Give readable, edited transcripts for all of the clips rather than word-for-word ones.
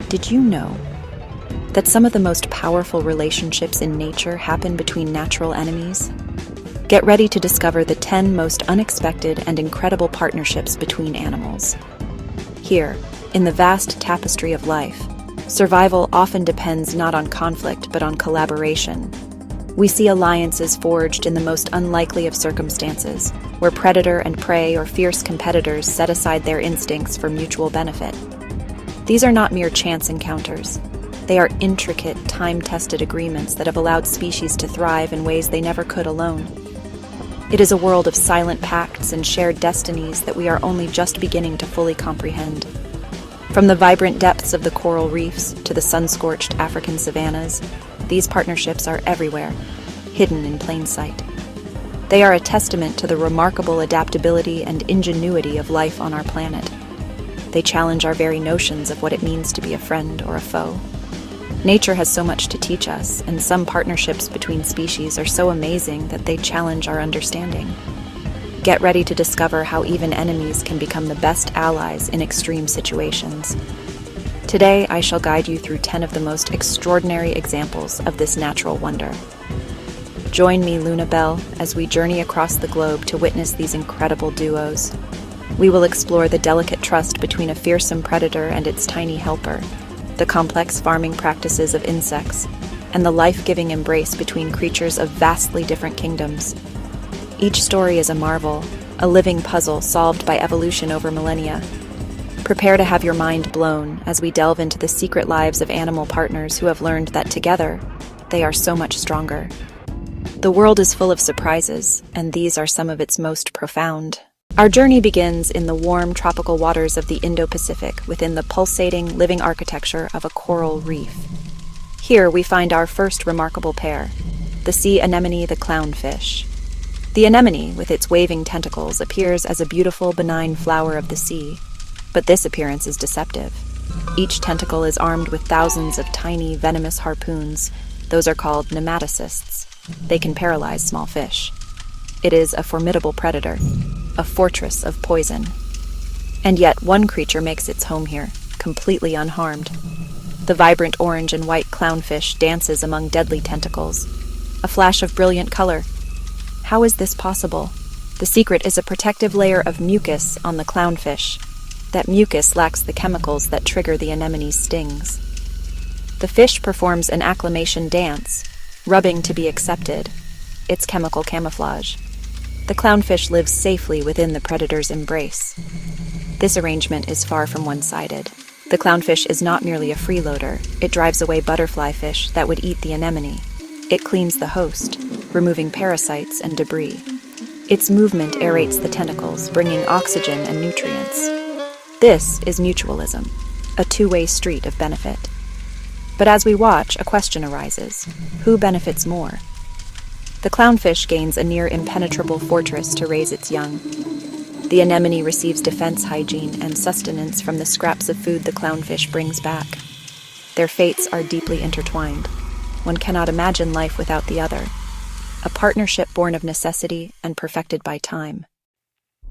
Did you know that some of the most powerful relationships in nature happen between natural enemies? Get ready to discover the 10 most unexpected and incredible partnerships between animals. Here, in the vast tapestry of life, survival often depends not on conflict but on collaboration. We see alliances forged in the most unlikely of circumstances, where predator and prey or fierce competitors set aside their instincts for mutual benefit. These are not mere chance encounters. They are intricate, time-tested agreements that have allowed species to thrive in ways they never could alone. It is a world of silent pacts and shared destinies that we are only just beginning to fully comprehend. From the vibrant depths of the coral reefs to the sun-scorched African savannas, these partnerships are everywhere, hidden in plain sight. They are a testament to the remarkable adaptability and ingenuity of life on our planet. They challenge our very notions of what it means to be a friend or a foe. Nature has so much to teach us, and some partnerships between species are so amazing that they challenge our understanding. Get ready to discover how even enemies can become the best allies in extreme situations. Today, I shall guide you through 10 of the most extraordinary examples of this natural wonder. Join me, Lunabelle, as we journey across the globe to witness these incredible duos. We will explore the delicate trust between a fearsome predator and its tiny helper, the complex farming practices of insects, and the life-giving embrace between creatures of vastly different kingdoms. Each story is a marvel, a living puzzle solved by evolution over millennia. Prepare to have your mind blown as we delve into the secret lives of animal partners who have learned that together, they are so much stronger. The world is full of surprises, and these are some of its most profound. Our journey begins in the warm tropical waters of the Indo-Pacific within the pulsating, living architecture of a coral reef. Here we find our first remarkable pair, the sea anemone, the clownfish. The anemone, with its waving tentacles, appears as a beautiful, benign flower of the sea, but this appearance is deceptive. Each tentacle is armed with thousands of tiny, venomous harpoons. Those are called nematocysts. They can paralyze small fish. It is a formidable predator, a fortress of poison. And yet one creature makes its home here, completely unharmed. The vibrant orange and white clownfish dances among deadly tentacles, a flash of brilliant color. How is this possible? The secret is a protective layer of mucus on the clownfish. That mucus lacks the chemicals that trigger the anemone's stings. The fish performs an acclimation dance, rubbing to be accepted. It's chemical camouflage. The clownfish lives safely within the predator's embrace. This arrangement is far from one-sided. The clownfish is not merely a freeloader. It drives away butterfly fish that would eat the anemone. It cleans the host, removing parasites and debris. Its movement aerates the tentacles, bringing oxygen and nutrients. This is mutualism, a two-way street of benefit. But as we watch, a question arises. Who benefits more? The clownfish gains a near-impenetrable fortress to raise its young. The anemone receives defense, hygiene, and sustenance from the scraps of food the clownfish brings back. Their fates are deeply intertwined. One cannot imagine life without the other. A partnership born of necessity and perfected by time.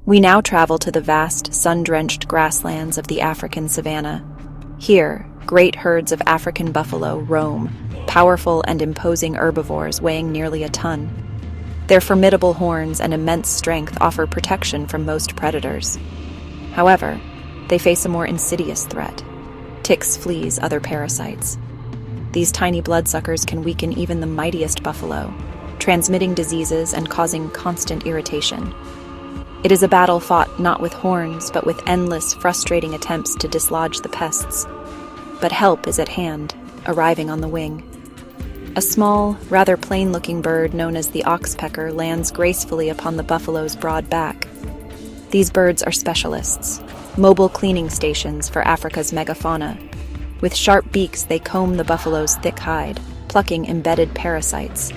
We now travel to the vast, sun-drenched grasslands of the African savanna. Here, great herds of African buffalo roam, powerful and imposing herbivores weighing nearly a ton. Their formidable horns and immense strength offer protection from most predators. However, they face a more insidious threat: ticks, fleas, other parasites. These tiny bloodsuckers can weaken even the mightiest buffalo, transmitting diseases and causing constant irritation. It is a battle fought not with horns, but with endless, frustrating attempts to dislodge the pests. But help is at hand, arriving on the wing. A small, rather plain-looking bird known as the oxpecker lands gracefully upon the buffalo's broad back. These birds are specialists, mobile cleaning stations for Africa's megafauna. With sharp beaks, they comb the buffalo's thick hide, plucking embedded parasites.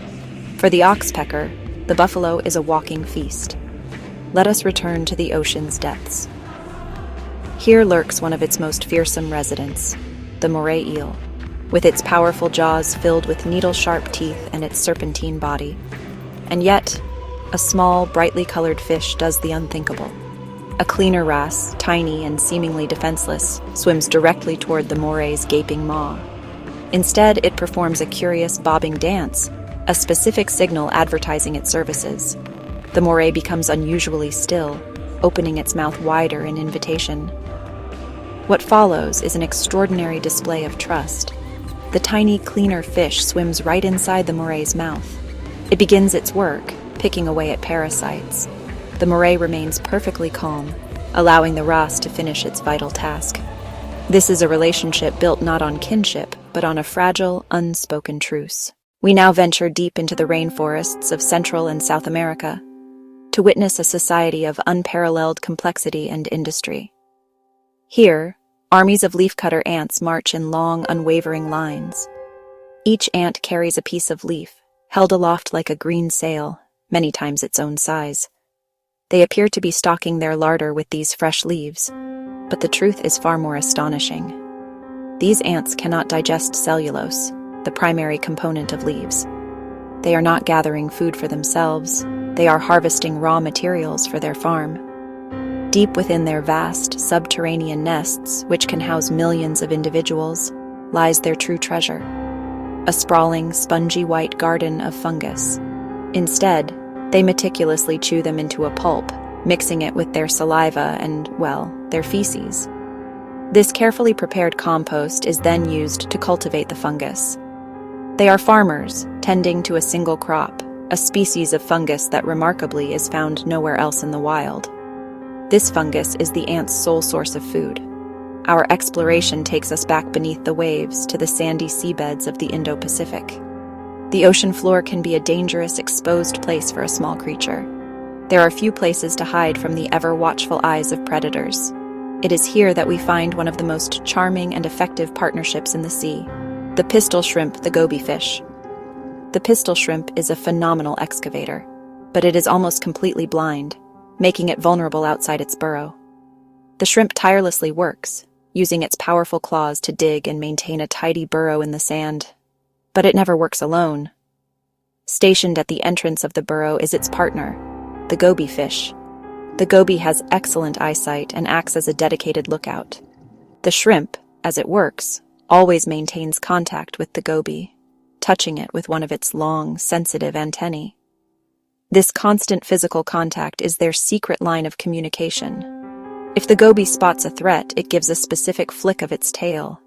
For the oxpecker, the buffalo is a walking feast. Let us return to the ocean's depths. Here lurks one of its most fearsome residents, the moray eel, with its powerful jaws filled with needle-sharp teeth and its serpentine body. And yet, a small, brightly colored fish does the unthinkable. A cleaner wrasse, tiny and seemingly defenseless, swims directly toward the moray's gaping maw. Instead, it performs a curious bobbing dance, a specific signal advertising its services. The moray becomes unusually still, opening its mouth wider in invitation. What follows is an extraordinary display of trust. The tiny, cleaner fish swims right inside the moray's mouth. It begins its work, picking away at parasites. The moray remains perfectly calm, allowing the wrasse to finish its vital task. This is a relationship built not on kinship, but on a fragile, unspoken truce. We now venture deep into the rainforests of Central and South America to witness a society of unparalleled complexity and industry. Here, armies of leafcutter ants march in long, unwavering lines. Each ant carries a piece of leaf, held aloft like a green sail, many times its own size. They appear to be stocking their larder with these fresh leaves, but the truth is far more astonishing. These ants cannot digest cellulose, the primary component of leaves. They are not gathering food for themselves, they are harvesting raw materials for their farm. Deep within their vast, subterranean nests, which can house millions of individuals, lies their true treasure, a sprawling, spongy white garden of fungus. Instead, they meticulously chew them into a pulp, mixing it with their saliva and, well, their feces. This carefully prepared compost is then used to cultivate the fungus. They are farmers, tending to a single crop, a species of fungus that remarkably is found nowhere else in the wild. This fungus is the ant's sole source of food. Our exploration takes us back beneath the waves to the sandy seabeds of the Indo-Pacific. The ocean floor can be a dangerous, exposed place for a small creature. There are few places to hide from the ever-watchful eyes of predators. It is here that we find one of the most charming and effective partnerships in the sea, the pistol shrimp, the goby fish. The pistol shrimp is a phenomenal excavator, but it is almost completely blind, making it vulnerable outside its burrow. The shrimp tirelessly works, using its powerful claws to dig and maintain a tidy burrow in the sand. But it never works alone. Stationed at the entrance of the burrow is its partner, the goby fish. The goby has excellent eyesight and acts as a dedicated lookout. The shrimp, as it works, always maintains contact with the goby, touching it with one of its long, sensitive antennae. This constant physical contact is their secret line of communication. If the goby spots a threat, it gives a specific flick of its tail.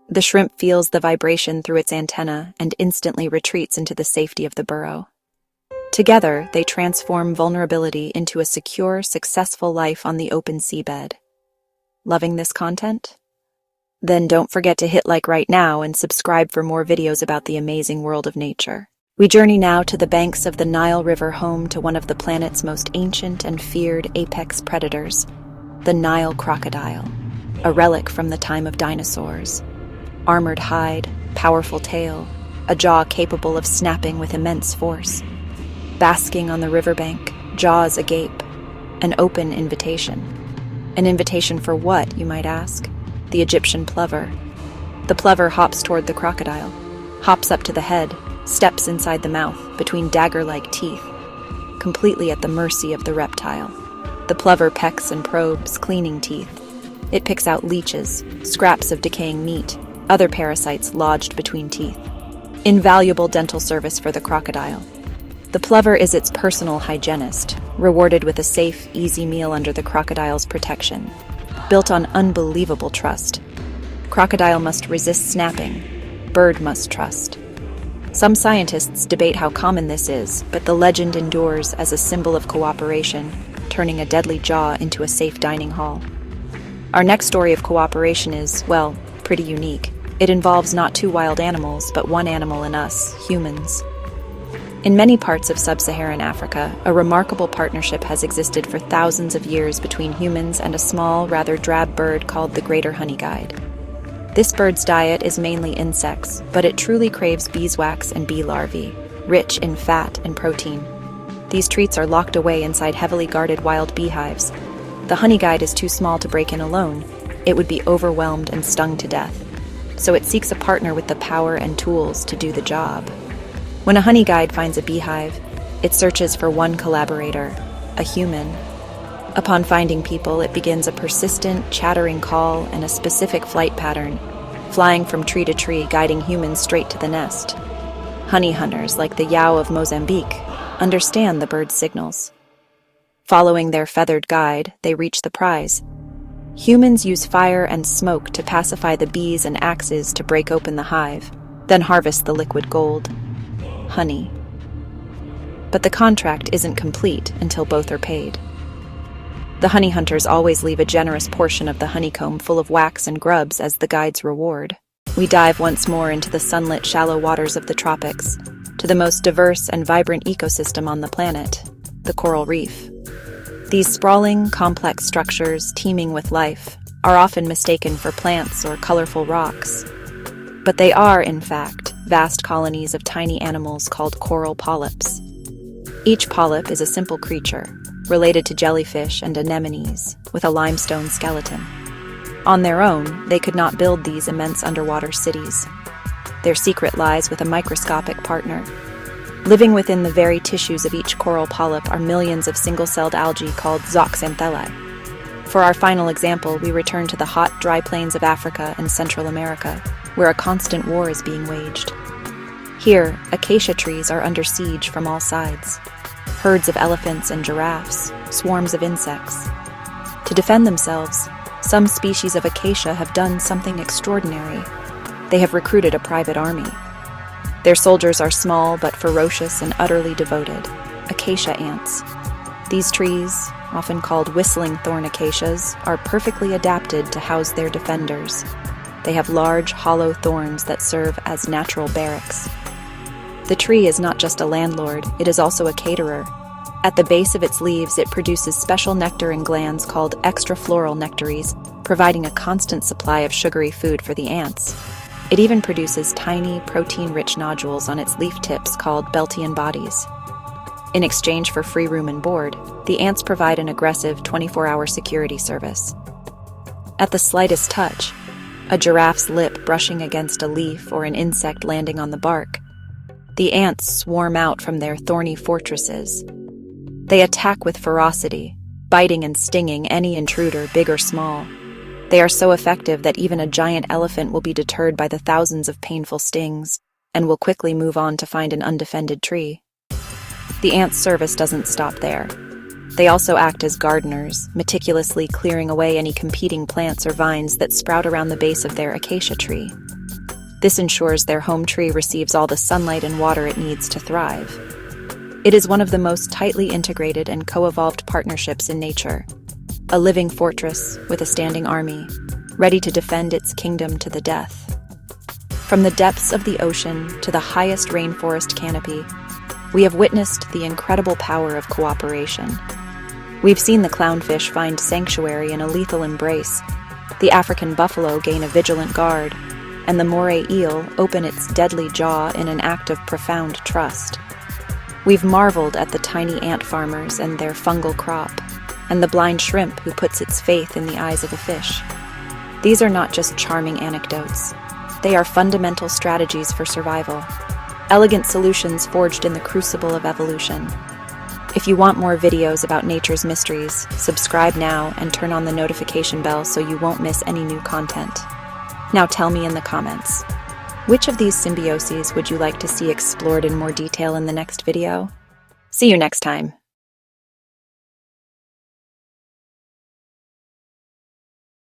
The shrimp feels the vibration through its antenna and instantly retreats into the safety of the burrow. Together, they transform vulnerability into a secure, successful life on the open seabed. Loving this content? Then don't forget to hit like right now and subscribe for more videos about the amazing world of nature. We journey now to the banks of the Nile River, home to one of the planet's most ancient and feared apex predators, the Nile crocodile, a relic from the time of dinosaurs. Armored hide, powerful tail, a jaw capable of snapping with immense force. Basking on the riverbank, jaws agape, an open invitation. An invitation for what, you might ask? The Egyptian plover. The plover hops toward the crocodile, hops up to the head, steps inside the mouth, between dagger-like teeth, completely at the mercy of the reptile. The plover pecks and probes, cleaning teeth. It picks out leeches, scraps of decaying meat, other parasites lodged between teeth. Invaluable dental service for the crocodile. The plover is its personal hygienist, rewarded with a safe, easy meal under the crocodile's protection. Built on unbelievable trust. Crocodile must resist snapping. Bird must trust. Some scientists debate how common this is, but the legend endures as a symbol of cooperation, turning a deadly jaw into a safe dining hall. Our next story of cooperation is, well, pretty unique. It involves not two wild animals, but one animal and us, humans. In many parts of sub-Saharan Africa, a remarkable partnership has existed for thousands of years between humans and a small, rather drab bird called the greater honeyguide. This bird's diet is mainly insects, but it truly craves beeswax and bee larvae, rich in fat and protein. These treats are locked away inside heavily guarded wild beehives. The honeyguide is too small to break in alone. It would be overwhelmed and stung to death. So it seeks a partner with the power and tools to do the job. When a honeyguide finds a beehive, it searches for one collaborator, a human. Upon finding people, it begins a persistent, chattering call and a specific flight pattern, flying from tree to tree, guiding humans straight to the nest. Honey hunters, like the Yao of Mozambique, understand the bird's signals. Following their feathered guide, they reach the prize. Humans use fire and smoke to pacify the bees and axes to break open the hive, then harvest the liquid gold, honey. But the contract isn't complete until both are paid. The honey hunters always leave a generous portion of the honeycomb full of wax and grubs as the guide's reward. We dive once more into the sunlit, shallow waters of the tropics, to the most diverse and vibrant ecosystem on the planet, the coral reef. These sprawling, complex structures, teeming with life, are often mistaken for plants or colorful rocks. But they are, in fact, vast colonies of tiny animals called coral polyps. Each polyp is a simple creature, related to jellyfish and anemones, with a limestone skeleton. On their own, they could not build these immense underwater cities. Their secret lies with a microscopic partner. Living within the very tissues of each coral polyp are millions of single-celled algae called zooxanthellae. For our final example, we return to the hot, dry plains of Africa and Central America, where a constant war is being waged. Here, acacia trees are under siege from all sides. Herds of elephants and giraffes, swarms of insects. To defend themselves, some species of acacia have done something extraordinary. They have recruited a private army. Their soldiers are small but ferocious and utterly devoted, acacia ants. These trees, often called whistling thorn acacias, are perfectly adapted to house their defenders. They have large, hollow thorns that serve as natural barracks. The tree is not just a landlord, it is also a caterer. At the base of its leaves, it produces special nectaring glands called extrafloral nectaries, providing a constant supply of sugary food for the ants. It even produces tiny, protein-rich nodules on its leaf tips called Beltian bodies. In exchange for free room and board, the ants provide an aggressive 24-hour security service. At the slightest touch, a giraffe's lip brushing against a leaf or an insect landing on the bark, the ants swarm out from their thorny fortresses. They attack with ferocity, biting and stinging any intruder, big or small. They are so effective that even a giant elephant will be deterred by the thousands of painful stings and will quickly move on to find an undefended tree. The ants' service doesn't stop there. They also act as gardeners, meticulously clearing away any competing plants or vines that sprout around the base of their acacia tree. This ensures their home tree receives all the sunlight and water it needs to thrive. It is one of the most tightly integrated and co-evolved partnerships in nature, a living fortress with a standing army, ready to defend its kingdom to the death. From the depths of the ocean to the highest rainforest canopy, we have witnessed the incredible power of cooperation. We've seen the clownfish find sanctuary in a lethal embrace, the African buffalo gain a vigilant guard, and the moray eel open its deadly jaw in an act of profound trust. We've marveled at the tiny ant farmers and their fungal crop, and the blind shrimp who puts its faith in the eyes of a fish. These are not just charming anecdotes. They are fundamental strategies for survival, elegant solutions forged in the crucible of evolution. If you want more videos about nature's mysteries, subscribe now and turn on the notification bell so you won't miss any new content. Now tell me in the comments, which of these symbioses would you like to see explored in more detail in the next video? See you next time.